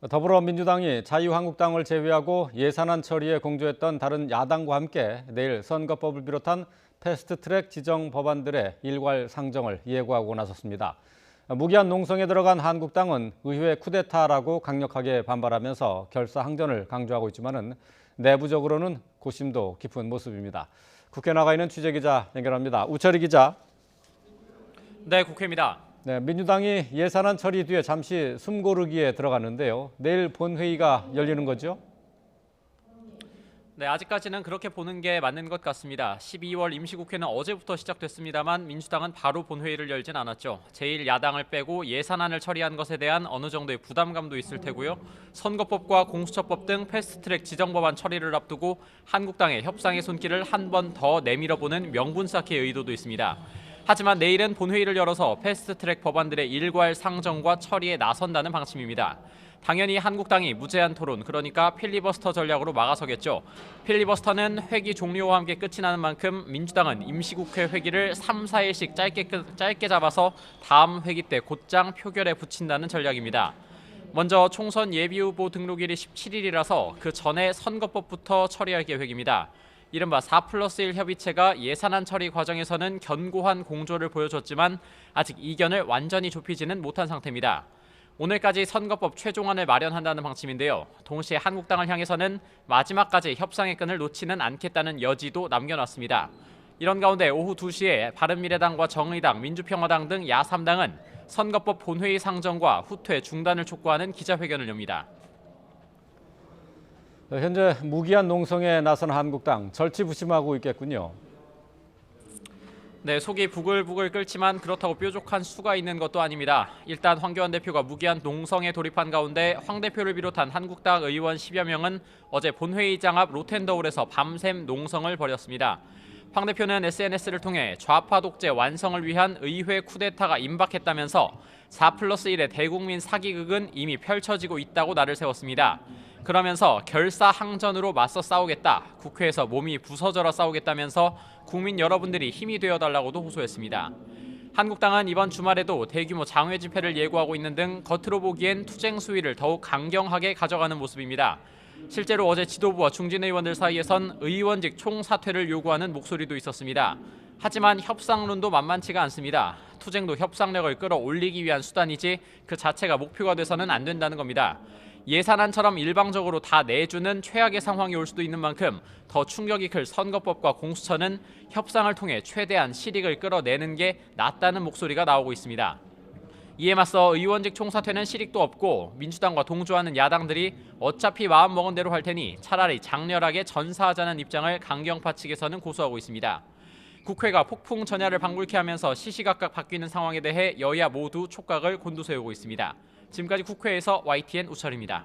더불어민주당이 자유한국당을 제외하고 예산안 처리에 공조했던 다른 야당과 함께 내일 선거법을 비롯한 패스트트랙 지정 법안들의 일괄 상정을 예고하고 나섰습니다. 무기한 농성에 들어간 한국당은 의회 쿠데타라고 강력하게 반발하면서 결사항전을 강조하고 있지만은 내부적으로는 고심도 깊은 모습입니다. 국회 나가 있는 취재기자 연결합니다. 우철희 기자. 네, 국회입니다. 네, 민주당이 예산안 처리 뒤에 잠시 숨고르기에 들어갔는데요. 내일 본회의가 열리는 거죠? 네, 아직까지는 그렇게 보는 게 맞는 것 같습니다. 12월 임시국회는 어제부터 시작됐습니다만 민주당은 바로 본회의를 열진 않았죠. 제1야당을 빼고 예산안을 처리한 것에 대한 어느 정도의 부담감도 있을 테고요. 선거법과 공수처법 등 패스트트랙 지정법안 처리를 앞두고 한국당의 협상의 손길을 한 번 더 내밀어보는 명분 쌓기의 의도도 있습니다. 하지만 내일은 본회의를 열어서 패스트트랙 법안들의 일괄 상정과 처리에 나선다는 방침입니다. 당연히 한국당이 무제한 토론, 그러니까 필리버스터 전략으로 막아서겠죠. 필리버스터는 회기 종료와 함께 끝이 나는 만큼 민주당은 임시국회 회기를 3, 4일씩 짧게 잡아서 다음 회기 때 곧장 표결에 붙인다는 전략입니다. 먼저 총선 예비후보 등록일이 17일이라서 그 전에 선거법부터 처리할 계획입니다. 이른바 4+1 협의체가 예산안 처리 과정에서는 견고한 공조를 보여줬지만 아직 이견을 완전히 좁히지는 못한 상태입니다. 오늘까지 선거법 최종안을 마련한다는 방침인데요. 동시에 한국당을 향해서는 마지막까지 협상의 끈을 놓지는 않겠다는 여지도 남겨놨습니다. 이런 가운데 오후 2시에 바른미래당과 정의당, 민주평화당 등 야3당은 선거법 본회의 상정과 후퇴 중단을 촉구하는 기자회견을 엽니다. 현재 무기한 농성에 나선 한국당 절치부심하고 있겠군요. 네, 속이 부글부글 끓지만 그렇다고 뾰족한 수가 있는 것도 아닙니다. 일단 황교안 대표가 무기한 농성에 돌입한 가운데 황 대표를 비롯한 한국당 의원 10여 명은 어제 본회의장 앞 로텐더홀에서 밤샘 농성을 벌였습니다. 황 대표는 SNS를 통해 좌파 독재 완성을 위한 의회 쿠데타가 임박했다면서 4+1의 대국민 사기극은 이미 펼쳐지고 있다고 날을 세웠습니다. 그러면서 결사항전으로 맞서 싸우겠다, 국회에서 몸이 부서져라 싸우겠다면서 국민 여러분들이 힘이 되어달라고도 호소했습니다. 한국당은 이번 주말에도 대규모 장외 집회를 예고하고 있는 등 겉으로 보기엔 투쟁 수위를 더욱 강경하게 가져가는 모습입니다. 실제로 어제 지도부와 중진 의원들 사이에선 의원직 총사퇴를 요구하는 목소리도 있었습니다. 하지만 협상론도 만만치가 않습니다. 투쟁도 협상력을 끌어올리기 위한 수단이지 그 자체가 목표가 돼서는 안 된다는 겁니다. 예산안처럼 일방적으로 다 내주는 최악의 상황이 올 수도 있는 만큼 더 충격이 클 선거법과 공수처는 협상을 통해 최대한 실익을 끌어내는 게 낫다는 목소리가 나오고 있습니다. 이에 맞서 의원직 총사퇴는 실익도 없고 민주당과 동조하는 야당들이 어차피 마음먹은 대로 할 테니 차라리 장렬하게 전사하자는 입장을 강경파 측에서는 고수하고 있습니다. 국회가 폭풍 전야를 방불케 하면서 시시각각 바뀌는 상황에 대해 여야 모두 촉각을 곤두세우고 있습니다. 지금까지 국회에서 YTN 우철입니다.